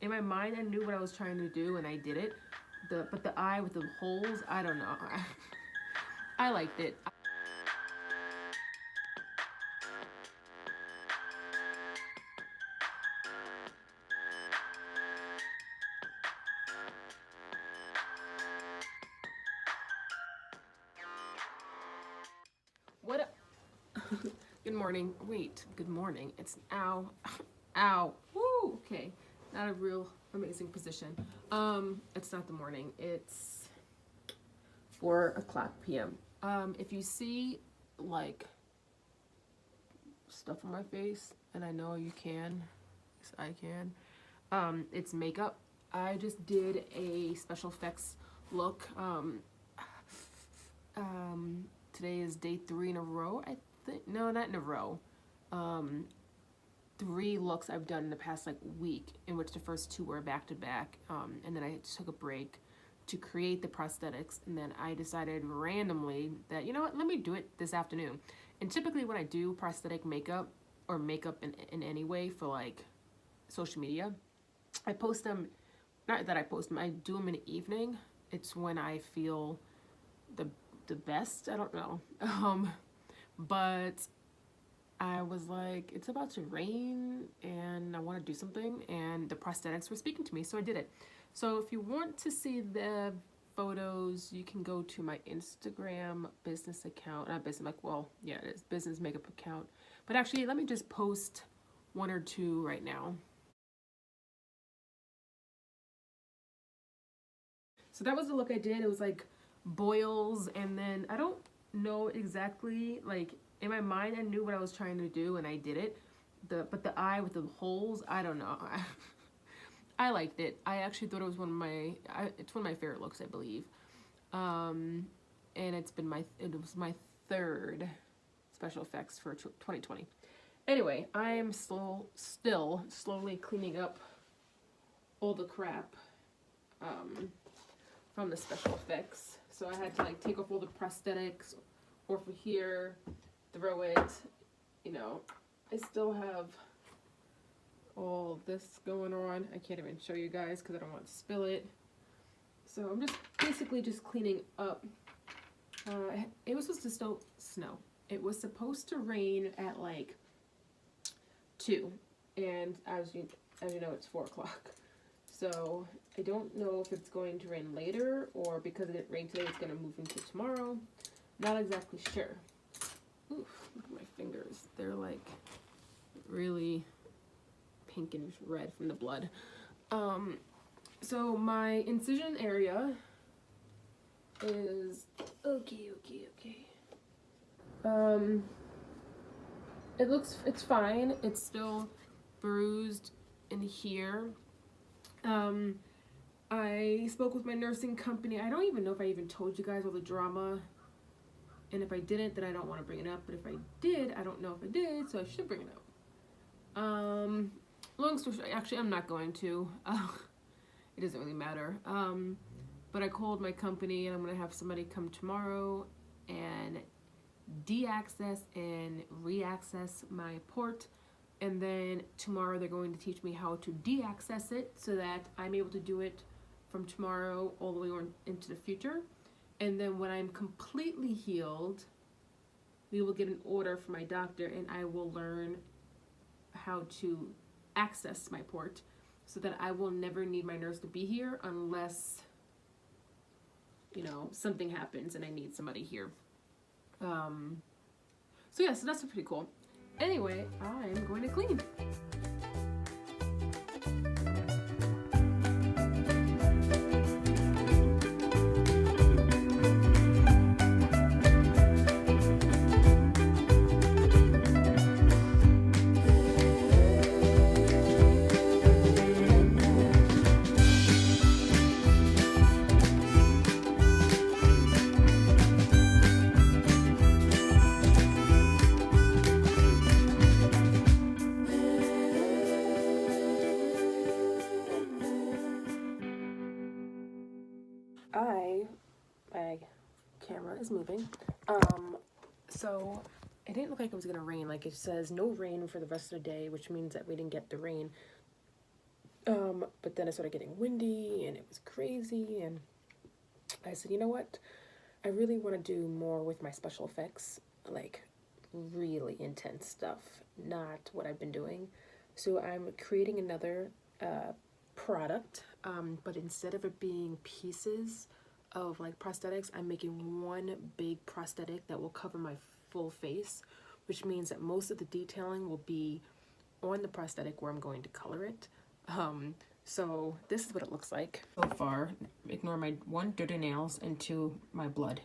in my mind I knew what I was trying to do and I did it. But the eye with the holes, I don't know. I liked it. What a good morning. Wait, good morning. It's ow. Ow. Woo. Okay. Not a real amazing position. It's not the morning. It's 4:00 p.m. If you see like stuff on my face, and I know you can, yes, I can. It's makeup. I just did a special effects look. Today is day 3 in a row, I think. No, not in a row. 3 looks I've done in the past like week, in which the first 2 were back to back, and then I took a break to create the prosthetics, and then I decided randomly that, you know what, let me do it this afternoon. And typically when I do prosthetic makeup or makeup in any way for like social media, I post them, not that I post them, I do them in the evening. It's when I feel the best, I don't know. But I was like, it's about to rain and I want to do something, and the prosthetics were speaking to me, so I did it. So if you want to see the photos, you can go to my Instagram business account. Not business, like, well, yeah, it is business makeup account. But actually, let me just post 1 or 2 right now. So that was the look I did. It was like boils, and then I don't know exactly, like in my mind I knew what I was trying to do and I did it. But the eye with the holes, I don't know. I liked it. I actually thought it was it's one of my favorite looks, I believe. And it was my 3rd special effects for 2020. Anyway, I am still slowly cleaning up all the crap from the special effects. So I had to like take off all the prosthetics over here, throw it, you know. I still have all this going on. I can't even show you guys because I don't want to spill it. So I'm just basically just cleaning up. It was supposed to still snow. It was supposed to rain at like 2, and as you know, it's 4 o'clock. So I don't know if it's going to rain later, or because it didn't rain today, it's going to move into tomorrow. Not exactly sure. Oof, look at my fingers. They're like really pink and red from the blood. So my incision area is okay. It's fine. It's still bruised in here. I spoke with my nursing company. I don't even know if I even told you guys all the drama. And if I didn't, then I don't want to bring it up. But if I did, I don't know if I did, so I should bring it up. Long story short, actually, I'm not going to. It doesn't really matter. But I called my company, and I'm going to have somebody come tomorrow and de-access and re-access my port. And then tomorrow they're going to teach me how to de-access it so that I'm able to do it from tomorrow all the way on into the future. And then when I'm completely healed, we will get an order from my doctor, and I will learn how to access my port so that I will never need my nurse to be here unless, you know, something happens and I need somebody here. So yeah, so that's pretty cool. Anyway, I'm going to clean. My camera is moving. So it didn't look like it was gonna rain. Like it says no rain for the rest of the day, which means that we didn't get the rain. But then it started getting windy and it was crazy, and I said, you know what? I really want to do more with my special effects, like really intense stuff, not what I've been doing. So I'm creating another product, but instead of it being pieces of like prosthetics, I'm making one big prosthetic that will cover my full face, which means that most of the detailing will be on the prosthetic where I'm going to color it. So this is what it looks like so far. Ignore my 1, dirty nails, and 2, my blood.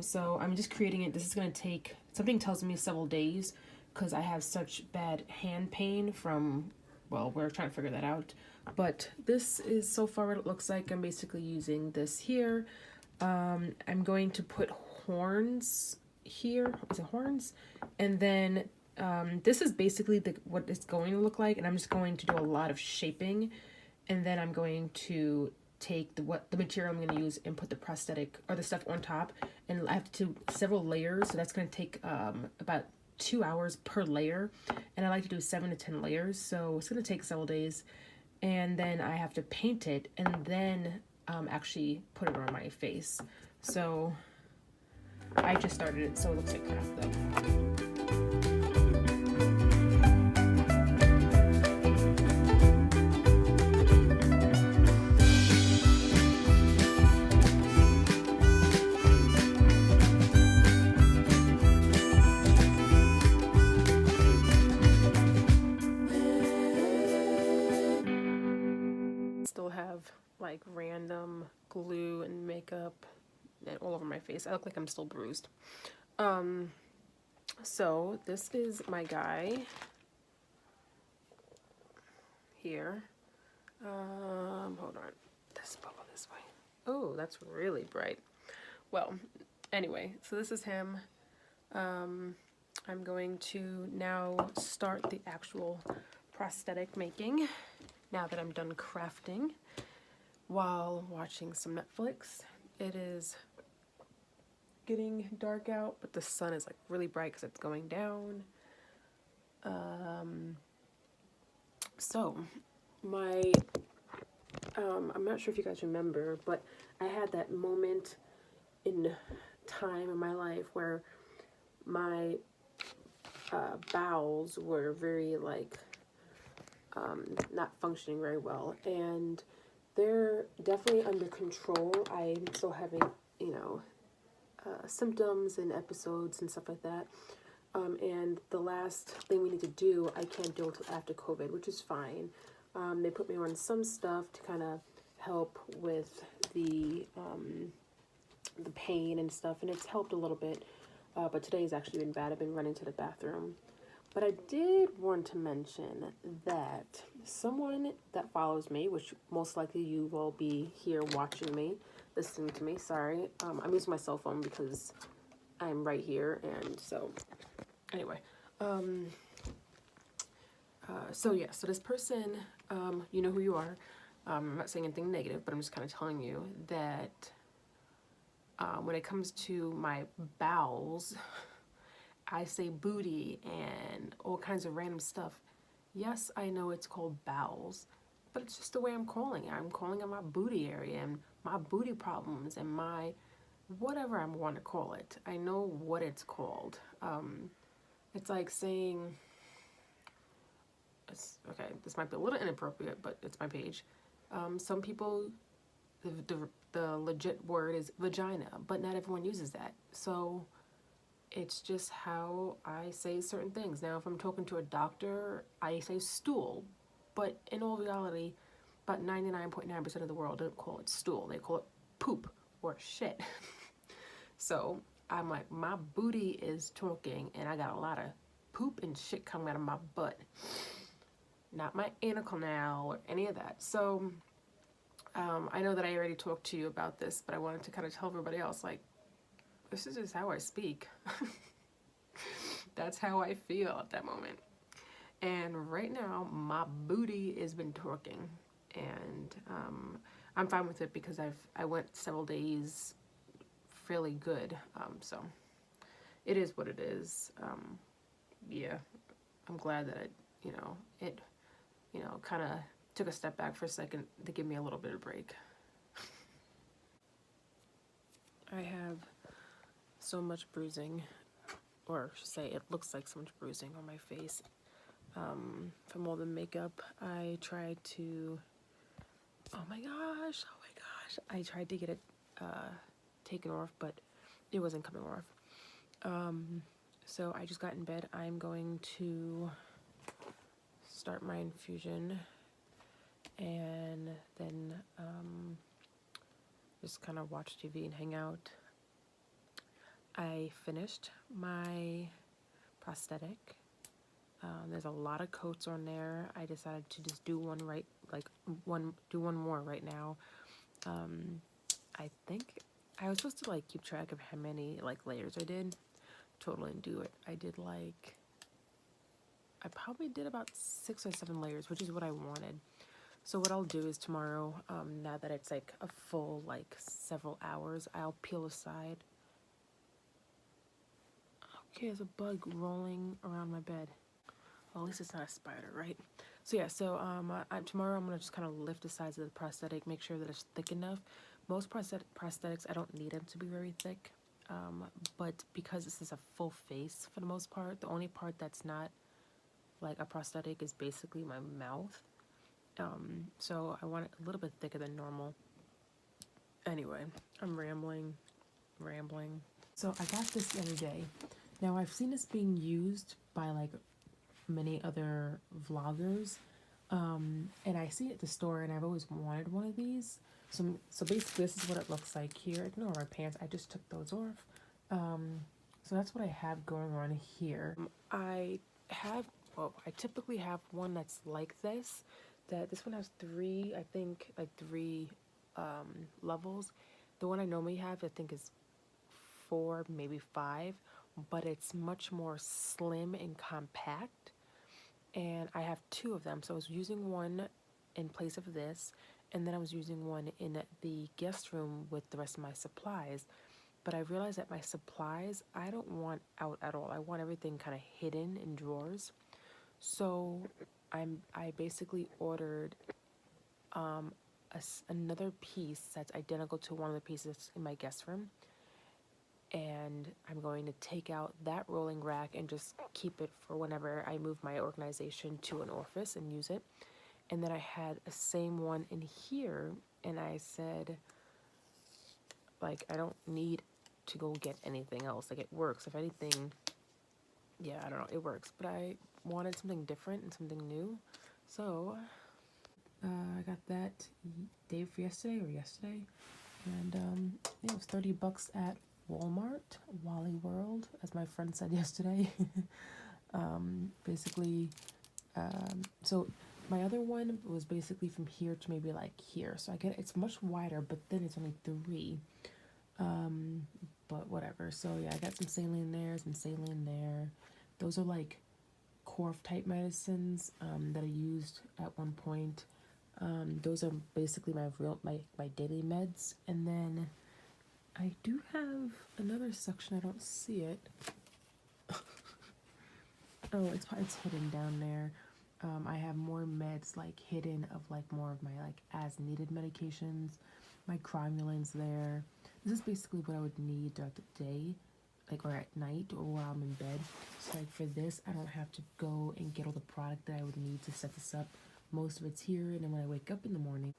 So I'm just creating it. This is going to take, something tells me, several days, because I have such bad hand pain from, well, we're trying to figure that out. But this is so far what it looks like. I'm basically using this here. I'm going to put horns here. Is it horns? And then this is basically what it's going to look like, and I'm just going to do a lot of shaping, and then I'm going to take the material I'm going to use and put the prosthetic or the stuff on top, and I have to do several layers, so that's going to take about 2 hours per layer, and I like to do 7 to 10 layers, so it's going to take several days, and then I have to paint it and then actually put it on my face. So I just started it, so it looks like crap though. Still have like random glue and makeup and all over my face. I look like I'm still bruised. So this is my guy here. Hold on. This bubble this way. Oh, that's really bright. Well, anyway, so this is him. I'm going to now start the actual prosthetic making now that I'm done crafting while watching some Netflix. It is getting dark out, but the sun is like really bright because it's going down. So my I'm not sure if you guys remember, but I had that moment in time in my life where my bowels were very like not functioning very well, and they're definitely under control. I'm still having, you know, symptoms and episodes and stuff like that. And the last thing we need to do, I can't do until after COVID, which is fine. They put me on some stuff to kind of help with the pain and stuff, and it's helped a little bit. But today's actually been bad. I've been running to the bathroom. But I did want to mention that someone that follows me, which most likely you will be here watching me, listening to me, sorry. I'm using my cell phone because I'm right here, and so, anyway. So yeah, so this person, you know who you are. I'm not saying anything negative, but I'm just kind of telling you that when it comes to my bowels, I say booty and all kinds of random stuff. Yes, I know it's called bowels, but it's just the way I'm calling it. I'm calling it my booty area and my booty problems and my whatever I want to call it. I know what it's called. It's like saying, okay, this might be a little inappropriate, but it's my page. Some people, the legit word is vagina, but not everyone uses that. So it's just how I say certain things. Now, if I'm talking to a doctor, I say stool, but in all reality, about 99.9% of the world don't call it stool. They call it poop or shit. So I'm like, my booty is talking, and I got a lot of poop and shit coming out of my butt. Not my anal canal or any of that. So I know that I already talked to you about this, but I wanted to kind of tell everybody else, like, this is just how I speak. That's how I feel at that moment. And right now, my booty has been twerking, and I'm fine with it because I went several days fairly good. So it is what it is. Yeah, I'm glad that it kind of took a step back for a second to give me a little bit of break. I have so much bruising, or I should say it looks like so much bruising on my face. From all the makeup, I tried to, oh my gosh, I tried to get it taken off, but it wasn't coming off. So I just got in bed. I'm going to start my infusion and then just kind of watch TV and hang out. I finished my prosthetic. There's a lot of coats on there. I decided to just do one do one more right now. I think I was supposed to like keep track of how many like layers I did. Totally didn't do it. I probably did about 6 or 7 layers, which is what I wanted. So what I'll do is tomorrow, now that it's like a full like several hours, I'll peel aside. Okay, there's a bug rolling around my bed. Well, at least it's not a spider, right? So yeah, tomorrow I'm gonna just kind of lift the sides of the prosthetic, make sure that it's thick enough. Most prosthetics, I don't need them to be very thick, but because this is a full face for the most part, the only part that's not like a prosthetic is basically my mouth. So I want it a little bit thicker than normal. Anyway, I'm rambling. So I got this the other day. Now I've seen this being used by like many other vloggers, and I see it at the store, and I've always wanted one of these. So basically this is what it looks like here. Ignore my pants, I just took those off. So that's what I have going on here. I typically have one that's like this. This one has 3, I think, like 3 levels. The one I normally have, I think, is 4, maybe 5, but it's much more slim and compact. And I have 2 of them, so I was using one in place of this, and then I was using one in the guest room with the rest of my supplies. But I realized that my supplies, I don't want out at all. I want everything kind of hidden in drawers. So I basically ordered another piece that's identical to one of the pieces in my guest room. And I'm going to take out that rolling rack and just keep it for whenever I move my organization to an office and use it. And then I had a same one in here, and I said, like, I don't need to go get anything else. Like, it works. If anything, yeah, I don't know, it works. But I wanted something different and something new. So I got that day for yesterday, and it was $30 at Walmart, Wally World, as my friend said yesterday. So my other one was basically from here to maybe like here. So it's much wider, but then it's only 3. But whatever. So yeah, I got some saline there, Those are like cough type medicines that I used at one point. Those are basically my daily meds. And then I do have another section. I don't see it. Oh, it's hidden down there. I have more meds like hidden of like more of my like as needed medications. My cromulins there. This is basically what I would need throughout the day, like, or at night, or while I'm in bed. So like for this, I don't have to go and get all the product that I would need to set this up. Most of it's here, and then when I wake up in the morning,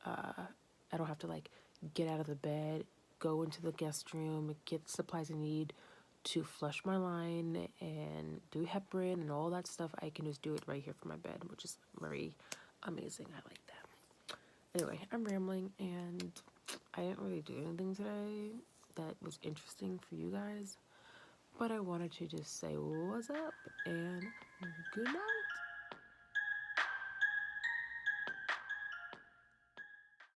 I don't have to like get out of the bed, go into the guest room, get the supplies I need to flush my line and do heparin and all that stuff. I can just do it right here from my bed, which is very amazing. I like that. Anyway, I'm rambling, and I didn't really do anything today that was interesting for you guys, but I wanted to just say what's up and good night.